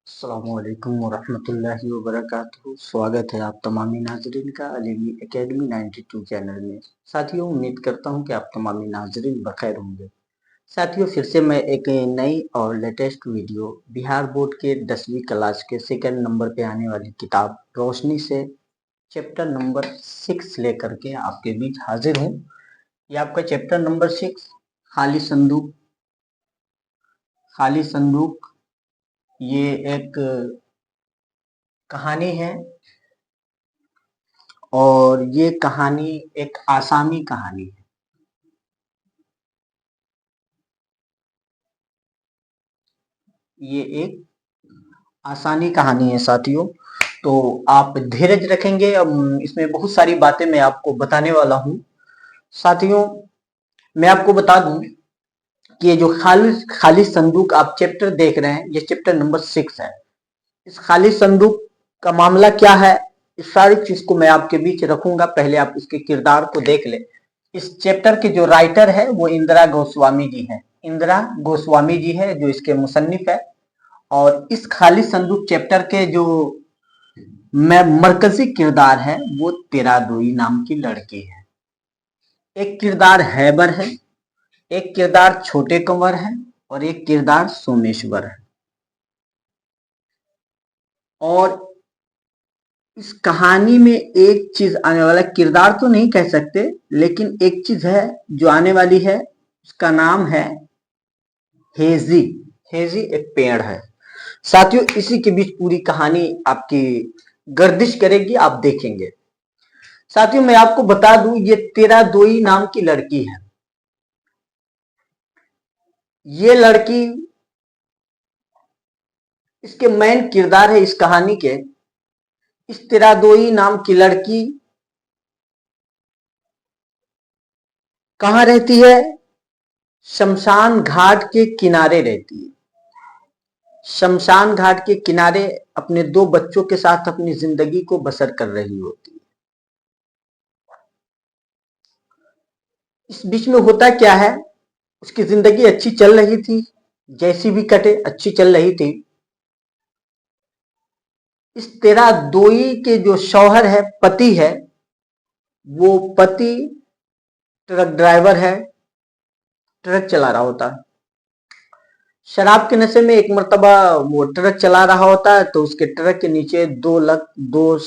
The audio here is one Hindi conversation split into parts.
अस्सलामुअलैकुम वरहमतुल्लाहि वबरकातुहू। स्वागत है आप तमामी नाजरीन का अलीमी एकेडमी 92 चैनल में। साथियों, उम्मीद करता हूं कि आप तमामी नाजरीन बखैर होंगे। साथियों, फिर से मैं एक नई और लेटेस्ट वीडियो बिहार बोर्ड के 10वीं क्लास के सेकंड नंबर पे आने वाली किताब रोशनी से चैप्टर नंबर 6 लेकर के आपके बीच हाजिर हूँ। ये आपका चैप्टर नंबर 6 खाली संदूक। खाली संदूक ये एक कहानी है और ये कहानी एक आसामी कहानी है। ये एक आसानी कहानी है साथियों, तो आप धीरज रखेंगे। अब इसमें बहुत सारी बातें मैं आपको बताने वाला हूँ। साथियों, मैं आपको बता दूं कि ये जो खाली खाली संदूक आप चैप्टर देख रहे हैं, ये चैप्टर नंबर 6 है। इस खाली संदूक का मामला क्या है, इस सारी चीज को मैं आपके बीच रखूंगा। पहले आप इसके किरदार को देख ले। इस चैप्टर के जो राइटर है वो इंदिरा गोस्वामी जी है। इंदिरा गोस्वामी जी है जो इसके मुसन्निफ है। और इस खाली संदूक चैप्टर के जो मरकजी किरदार है वो तेरा दोई नाम की लड़की है। एक किरदार हैबर है, एक किरदार छोटे कंवर है और एक किरदार सोमेश्वर है। और इस कहानी में एक चीज आने वाला, किरदार तो नहीं कह सकते, लेकिन एक चीज है जो आने वाली है, उसका नाम है हेजी। हेजी एक पेड़ है। साथियों, इसी के बीच पूरी कहानी आपकी गर्दिश करेगी, आप देखेंगे। साथियों, मैं आपको बता दूं, ये तेरा दोई नाम की लड़की है। ये लड़की, इसके मेन किरदार है इस कहानी के। इस तेरा दोई नाम की लड़की कहां रहती है? शमशान घाट के किनारे रहती है। शमशान घाट के किनारे अपने 2 बच्चों के साथ अपनी जिंदगी को बसर कर रही होती है। इस बीच में होता क्या है, उसकी जिंदगी अच्छी चल रही थी, जैसी भी कटे अच्छी चल रही थी। इस तेरा दोई के जो शौहर है, पति है, वो पति ट्रक ड्राइवर है, ट्रक चला रहा होता है। शराब के नशे में एक मर्तबा वो ट्रक चला रहा होता है, तो उसके ट्रक के नीचे 2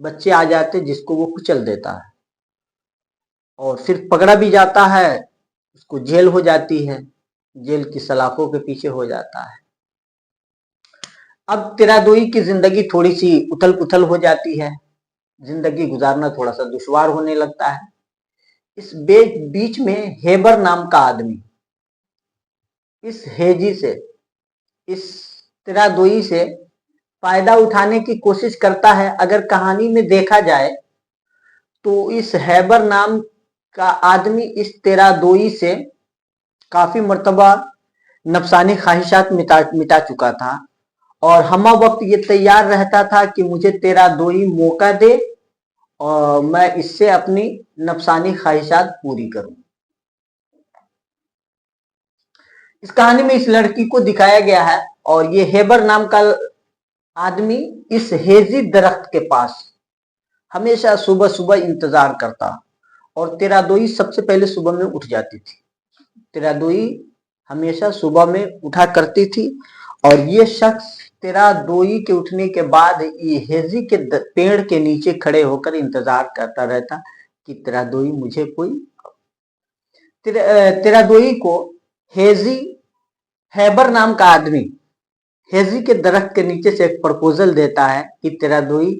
बच्चे आ जाते जिसको वो कुचल देता है और फिर पकड़ा भी जाता है। उसको जेल हो जाती है, जेल की सलाखों के पीछे हो जाता है। अब तेरा दोई की जिंदगी थोड़ी सी उथल पुथल हो जाती है, जिंदगी गुजारना थोड़ा सा दुश्वार होने लगता है। इस बीच में हेबर नाम का आदमी इस हेजी से, इस तेरा दोई से फायदा उठाने की कोशिश करता है। अगर कहानी में देखा जाए तो इस हैबर नाम का आदमी इस तेरा दोई से काफी मर्तबा नफसानी ख्वाहिशात मिटा चुका था और हमा वक्त ये तैयार रहता था कि मुझे तेरा दोई मौका दे और मैं इससे अपनी नफसानी ख्वाहिशात पूरी करूं। इस कहानी में इस लड़की को दिखाया गया है और ये हेबर नाम का आदमी इस हेजी दरख्त के पास हमेशा सुबह सुबह इंतजार करता और तेरा दोई सबसे पहले सुबह में उठ जाती थी। तेरा दोई हमेशा सुबह में उठा करती थी और ये शख्स तेरा दोई के उठने के बाद ये हेजी के पेड़ के नीचे खड़े होकर इंतजार करता रहता कि तेरा दोई मुझे कोई तेरा दोई को हेजी, हैबर नाम का आदमी हेजी के दरख्त के नीचे से एक प्रपोजल देता है कि तेरा दोई,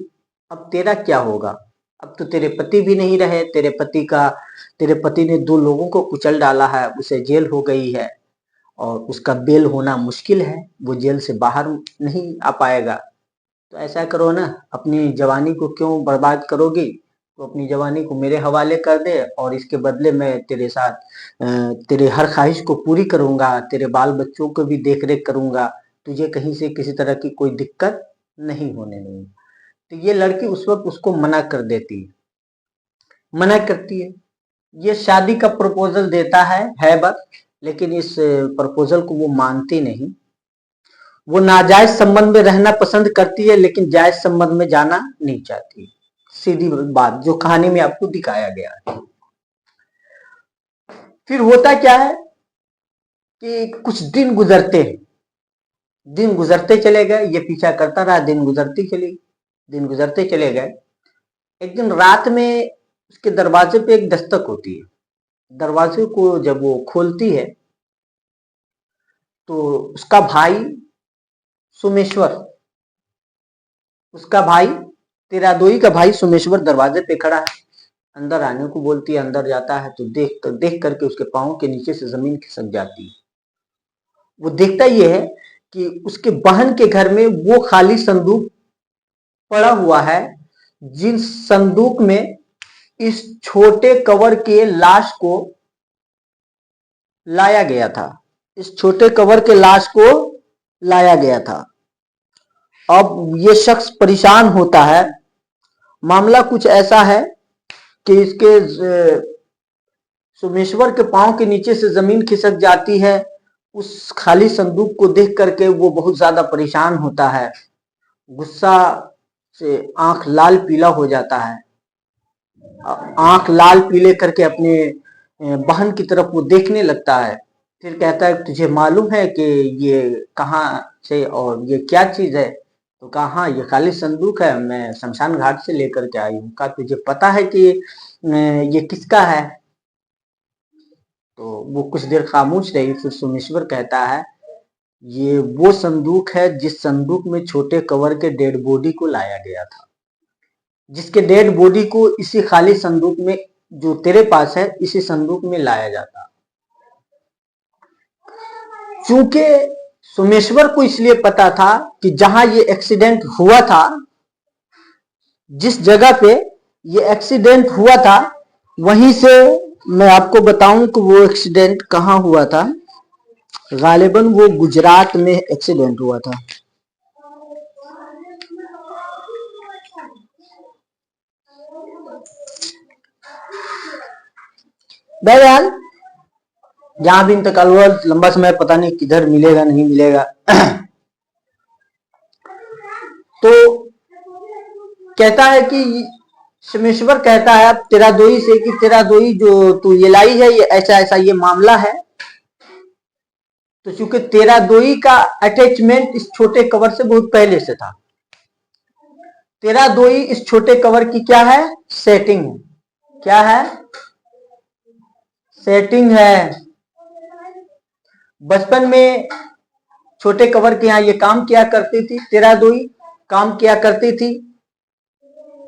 अब तेरा क्या होगा? अब तो तेरे पति भी नहीं रहे, तेरे पति ने 2 लोगों को कुचल डाला है, उसे जेल हो गई है और उसका बेल होना मुश्किल है, वो जेल से बाहर नहीं आ पाएगा। तो ऐसा करो ना, अपनी जवानी को क्यों बर्बाद करोगी? तो अपनी जवानी को मेरे हवाले कर दे और इसके बदले मैं तेरे साथ तेरे हर ख्वाहिश को पूरी करूंगा, तेरे बाल बच्चों को भी देख रेख करूंगा, तुझे कहीं से किसी तरह की कोई दिक्कत नहीं होने दूंगी। तो ये लड़की उस वक्त उसको मना कर देती है, मना करती है। ये शादी का प्रपोजल देता है हैबर, लेकिन इस प्रपोजल को वो मानती नहीं। वो नाजायज संबंध में रहना पसंद करती है लेकिन जायज संबंध में जाना नहीं चाहती। सीधी बात जो कहानी में आपको दिखाया गया है। फिर होता क्या है कि कुछ दिन गुजरते हैं, दिन गुजरते चले गए, ये पीछा करता रहा, दिन गुजरते चले गए। एक दिन रात में उसके दरवाजे पे एक दस्तक होती है। दरवाजे को जब वो खोलती है तो उसका भाई सोमेश्वर, उसका भाई तेरादोई का भाई सोमेश्वर दरवाजे पे खड़ा है। अंदर आने को बोलती है, अंदर जाता है तो देख करके उसके पांव के नीचे से जमीन खिसक जाती है। वो देखता ये है कि उसके बहन के घर में वो खाली संदूक पड़ा हुआ है जिस संदूक में इस छोटे कवर के लाश को लाया गया था। इस छोटे कवर के लाश को लाया गया था। अब ये शख्स परेशान होता है। मामला कुछ ऐसा है कि इसके सोमेश्वर के पांव के नीचे से जमीन खिसक जाती है। उस खाली संदूक को देख करके वो बहुत ज्यादा परेशान होता है, गुस्सा से आंख लाल पीला हो जाता है। आंख लाल पीले करके अपने बहन की तरफ वो देखने लगता है। फिर कहता है तुझे मालूम है कि ये कहाँ से और ये क्या चीज है? तो कहा हाँ ये खाली संदूक है, मैं शमशान घाट से लेकर के आई हूँ। कहा तुझे पता है कि ये किसका है? तो वो कुछ देर खामोश रही। फिर सोमेश्वर कहता है ये वो संदूक है जिस संदूक में छोटे कवर के डेड बॉडी को लाया गया था, जिसके डेड बॉडी को इसी खाली संदूक में जो तेरे पास है इसी संदूक में लाया जाता। चूंकि सोमेश्वर को इसलिए पता था कि जहां ये एक्सीडेंट हुआ था, जिस जगह पे ये एक्सीडेंट हुआ था, वहीं से मैं आपको बताऊं कि वो एक्सीडेंट कहाँ हुआ था। गालिबन वो गुजरात में एक्सीडेंट हुआ था। बहरहाल जहां भी इंतकाल हुआ, लंबा समय पता नहीं किधर मिलेगा नहीं मिलेगा। तो कहता है कि सोमेश्वर कहता है तेरादोई से कि तेरादोई जो तू ये लाई है ये ऐसा ऐसा ये मामला है। तो चूंकि तेरादोई का अटैचमेंट इस छोटे कवर से बहुत पहले से था, तेरादोई इस छोटे कवर की क्या है? सेटिंग है। क्या है? सेटिंग है। बचपन में छोटे कवर के यहाँ ये काम किया करती थी, तेरादोई काम किया करती थी।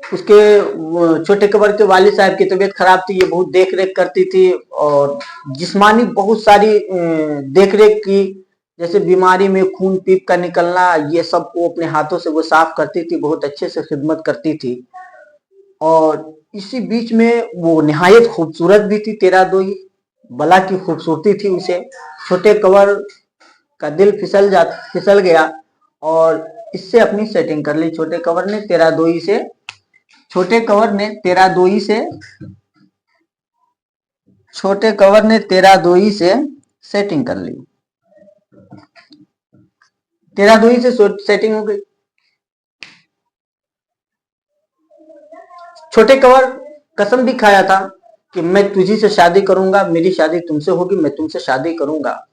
उसके छोटे कवर के वालिद साहब की तबीयत खराब थी, ये बहुत देख रेख करती थी और जिस्मानी बहुत सारी देख रेख की, जैसे बीमारी में खून पीप का निकलना, ये सब को अपने हाथों से वो साफ करती थी, बहुत अच्छे से खिदमत करती थी। और इसी बीच में वो निहायत खूबसूरत भी थी तेरादोई, बला की खूबसूरती थी उसे। छोटे कवर का दिल फिसल गया और इससे अपनी सेटिंग कर ली। छोटे कवर ने तेरादोई से सेटिंग कर ली। तेरादोई से सेटिंग हो गई। छोटे कवर कसम भी खाया था कि मैं तुझी से शादी करूंगा, मेरी शादी तुमसे होगी, मैं तुमसे शादी करूंगा।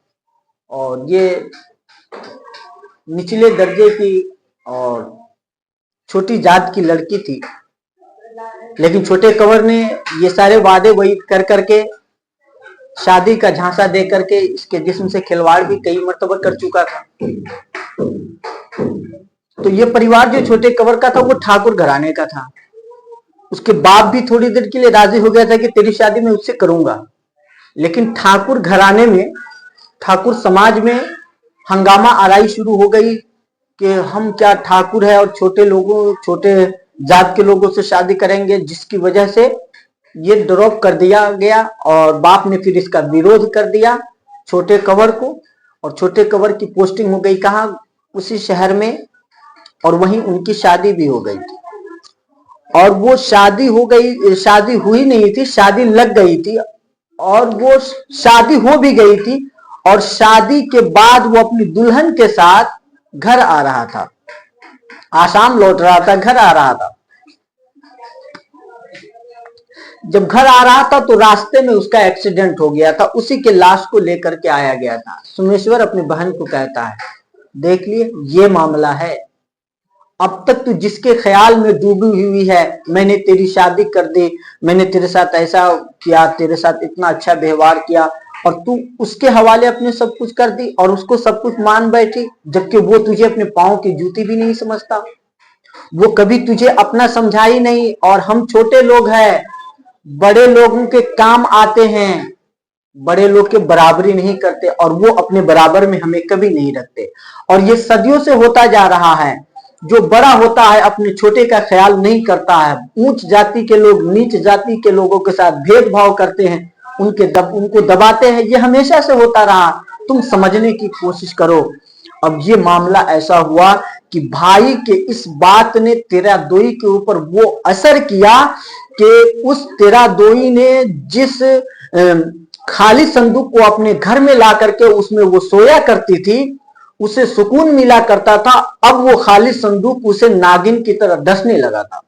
और ये निचले दर्जे की और छोटी जात की लड़की थी, लेकिन छोटे कवर ने ये सारे वादे वही कर करके, शादी का झांसा दे करके इसके जिस्म से खिलवाड़ भी कई मर्तबा कर चुका था। तो ये परिवार जो छोटे कवर का था वो ठाकुर घराने का था। उसके बाप भी थोड़ी देर के लिए राजी हो गया था कि तेरी शादी मैं उससे करूंगा, लेकिन ठाकुर घराने में, ठाकुर समाज में हंगामा आराई शुरू हो गई कि हम क्या ठाकुर है और छोटे जात के लोगों से शादी करेंगे, जिसकी वजह से ये ड्रॉप कर दिया गया। और बाप ने फिर इसका विरोध कर दिया छोटे कवर को, और छोटे कवर की पोस्टिंग हो गई कहाँ? उसी शहर में, और वहीं उनकी शादी भी हो गई थी। और वो शादी हुई नहीं थी, शादी लग गई थी, और वो शादी हो भी गई थी। और शादी के बाद वो अपनी दुल्हन के साथ घर आ रहा था, आसाम लौट रहा था, घर आ रहा था। जब घर आ रहा था तो रास्ते में उसका एक्सीडेंट हो गया था, उसी के लाश को लेकर के आया गया था। सोमेश्वर अपनी बहन को कहता है, देख लिए ये मामला है, अब तक तू जिसके ख्याल में डूबी हुई है, मैंने तेरी शादी कर दी, मैंने तेरे साथ ऐसा किया, तेरे साथ इतना अच्छा व्यवहार किया, और तू उसके हवाले अपने सब कुछ कर दी और उसको सब कुछ मान बैठी, जबकि वो तुझे अपने पाँव की जूती भी नहीं समझता, वो कभी तुझे अपना समझा ही नहीं। और हम छोटे लोग हैं, बड़े लोगों के काम आते हैं, बड़े लोग के बराबरी नहीं करते, और वो अपने बराबर में हमें कभी नहीं रखते। और ये सदियों से होता जा रहा है, जो बड़ा होता है अपने छोटे का ख्याल नहीं करता है, ऊंच जाति के लोग नीच जाति के लोगों के साथ भेदभाव करते हैं, उनको दबाते हैं, ये हमेशा से होता रहा, तुम समझने की कोशिश करो। अब ये मामला ऐसा हुआ कि भाई के इस बात ने तेरा दोई के ऊपर वो असर किया कि उस तेरा दोई ने जिस खाली संदूक को अपने घर में ला करके उसमें वो सोया करती थी, उसे सुकून मिला करता था, अब वो खाली संदूक उसे नागिन की तरह डसने लगा था,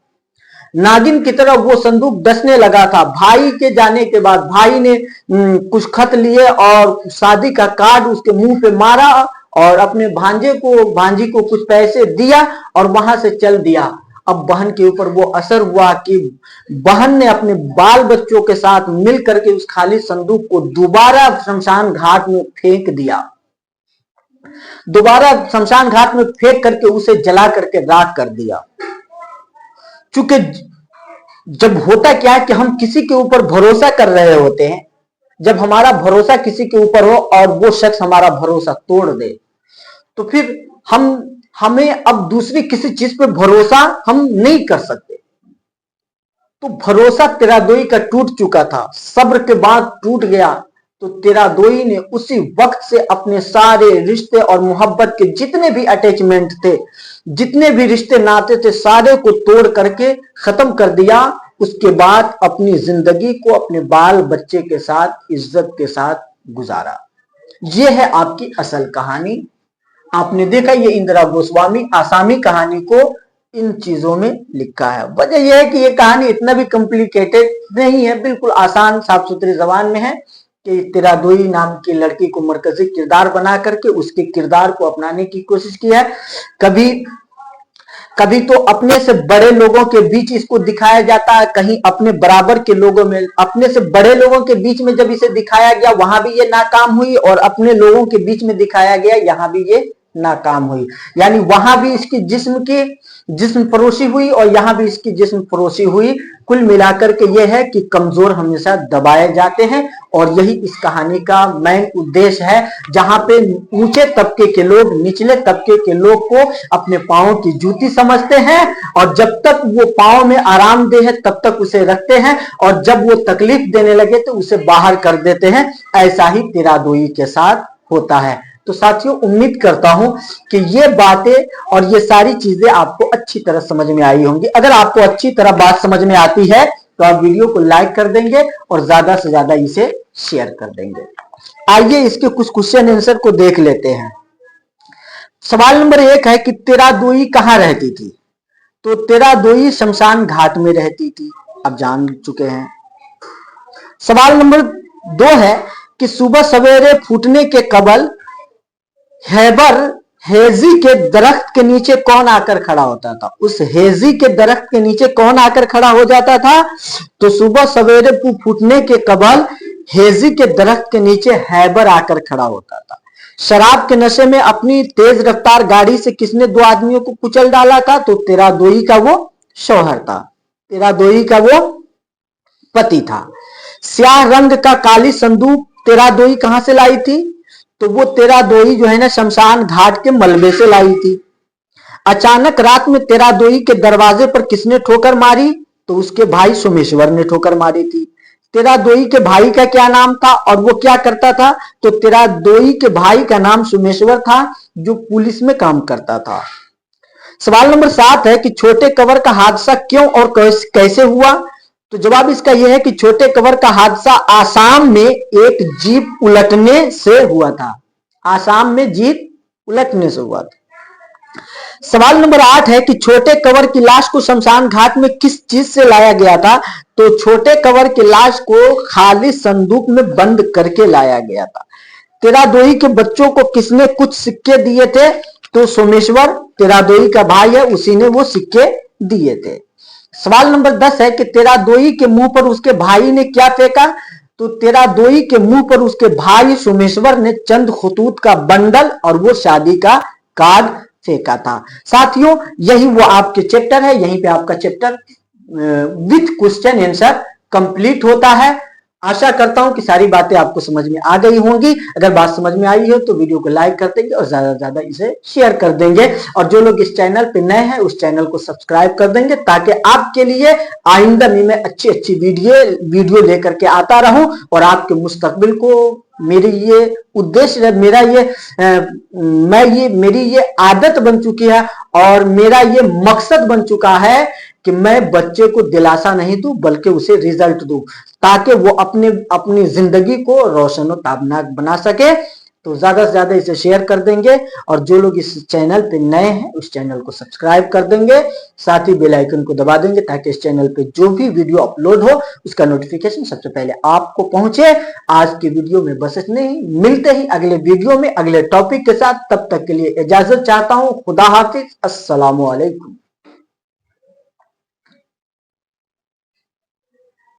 नागिन की तरह वो संदूक डसने लगा था। भाई के जाने के बाद भाई ने कुछ खत लिए और शादी का कार्ड उसके मुंह पे मारा और अपने भांजी को कुछ पैसे दिया और वहां से चल दिया। अब बहन के ऊपर वो असर हुआ कि बहन ने अपने बाल बच्चों के साथ मिल करके उस खाली संदूक को दोबारा शमशान घाट में फेंक दिया, दोबारा शमशान घाट में फेंक करके उसे जला करके राख कर दिया। चूंकि जब होता क्या है कि हम किसी के ऊपर भरोसा कर रहे होते हैं, जब हमारा भरोसा किसी के ऊपर हो और वो शख्स हमारा भरोसा तोड़ दे, तो फिर हमें अब दूसरी किसी चीज पे भरोसा हम नहीं कर सकते। तो भरोसा तेरा दोई का टूट चुका था, सब्र के बाद टूट गया, तो तेरा दोई ने उसी वक्त से अपने सारे रिश्ते और मोहब्बत के जितने भी अटैचमेंट थे, जितने भी रिश्ते नाते थे, सारे को तोड़ करके खत्म कर दिया। उसके बाद अपनी जिंदगी को अपने बाल बच्चे के साथ इज्जत के साथ गुजारा। यह है आपकी असल कहानी। आपने देखा ये इंदिरा गोस्वामी आसामी कहानी को इन चीजों में लिखा है। वजह यह है कि ये कहानी इतना भी कॉम्प्लिकेटेड नहीं है, बिल्कुल आसान साफ सुथरी जबान में है कि तेरा दोई नाम की लड़की को मरकजी किरदार बना करके उसके किरदार को अपनाने की कोशिश की है। कभी तो अपने से बड़े लोगों के बीच इसको दिखाया जाता है, कहीं अपने बराबर के लोगों में, अपने से बड़े लोगों के बीच में जब इसे दिखाया गया वहां भी ये नाकाम हुई, और अपने लोगों के बीच में दिखाया गया यहां भी ये नाकाम हुई। यानी वहां भी इसकी जिस्म फरोशी हुई और यहां भी इसकी जिस्म फरोशी हुई। कुल मिलाकर के यह है कि कमजोर हमेशा दबाए जाते हैं, और यही इस कहानी का मेन उद्देश्य है, जहां पे ऊंचे तबके के लोग निचले तबके के लोग को अपने पांव की जूती समझते हैं, और जब तक वो पांव में आरामदेह है तब तक उसे रखते हैं, और जब वो तकलीफ देने लगे तो उसे बाहर कर देते हैं। ऐसा ही तेरा दोई के साथ होता है। तो साथियों, उम्मीद करता हूं कि ये बातें और ये सारी चीजें आपको अच्छी तरह समझ में आई होंगी। अगर आपको अच्छी तरह बात समझ में आती है तो आप वीडियो को लाइक कर देंगे और ज्यादा से ज्यादा इसे शेयर कर देंगे। आइए इसके कुछ क्वेश्चन आंसर को देख लेते हैं। सवाल नंबर 1 है कि तेरा दोई कहां रहती थी? तो तेरा दोई शमशान घाट में रहती थी, अब जान चुके हैं। सवाल नंबर 2 है कि सुबह सवेरे फूटने के कबल हेजी के दरख्त के नीचे कौन आकर खड़ा होता था? उस हेजी के दरख्त के नीचे कौन आकर खड़ा हो जाता था? तो सुबह सवेरे फूटने के कबल हेजी के दरख्त के नीचे हैबर आकर खड़ा होता था। शराब के नशे में अपनी तेज रफ्तार गाड़ी से किसने 2 आदमियों को कुचल डाला था? तो तेरा दोई का वो शौहर था, तेरा दोई का वो पति था। स्याह रंग का काली संदूक तेरा दोई कहां से लाई थी? तो वो तेरा दोई जो है ना शमशान घाट के मलबे से लाई थी। अचानक रात में तेरा दोई के दरवाजे पर किसने ठोकर मारी? तो उसके भाई सोमेश्वर ने ठोकर मारी थी। तेरा दोई के भाई का क्या नाम था और वो क्या करता था? तो तेरा दोई के भाई का नाम सोमेश्वर था, जो पुलिस में काम करता था। सवाल नंबर 7 है कि छोटे कवर का हादसा क्यों और कैसे हुआ? तो जवाब इसका यह है कि छोटे कवर का हादसा आसाम में एक जीप उलटने से हुआ था। आसाम में जीप उलटने से हुआ था। सवाल नंबर 8 है कि छोटे कवर की लाश को शमशान घाट में किस चीज से लाया गया था? तो छोटे कवर की लाश को खाली संदूक में बंद करके लाया गया था। तेरादोही के बच्चों को किसने कुछ सिक्के दिए थे? तो सोमेश्वर तेरादोही का भाई है, उसी ने वो सिक्के दिए थे। सवाल नंबर 10 है कि तेरादोही के मुंह पर उसके भाई ने क्या फेंका? तो तेरादोही के मुंह पर उसके भाई सोमेश्वर ने चंद खतूत का बंडल और वो शादी का कार्ड फेंका था। साथियों, यही वो आपके चैप्टर है, यहीं पे आपका chapter with question answer complete होता है। आशा करता हूं कि सारी बातें आपको समझ में आ गई होंगी। अगर बात समझ में आई हो तो वीडियो को लाइक कर देंगे और ज्यादा से ज्यादा इसे शेयर कर देंगे, और जो लोग इस चैनल पे नए हैं उस चैनल को सब्सक्राइब कर देंगे, ताकि आपके लिए आइंदा भी मैं अच्छी अच्छी वीडियो लेकर के आता रहूं और आपके मुस्तकबिल को मेरी ये उद्देश्य है, मेरी ये आदत बन चुकी है और मेरा ये मकसद बन चुका है कि मैं बच्चे को दिलासा नहीं दूं बल्कि उसे रिजल्ट दूं, ताकि वो अपनी जिंदगी को रोशन और ताबनाक बना सके। तो ज्यादा से ज्यादा इसे शेयर कर देंगे, और जो लोग इस चैनल पे नए हैं उस चैनल को सब्सक्राइब कर देंगे, साथ ही बेल आइकन को दबा देंगे ताकि इस चैनल पे जो भी वीडियो अपलोड हो उसका नोटिफिकेशन सबसे पहले आपको पहुंचे। आज की वीडियो में बस इतने ही, मिलते ही अगले वीडियो में अगले टॉपिक के साथ। तब तक के लिए इजाजत चाहता हूं। खुदा हाफिज, अस्सलामु अलैकुम।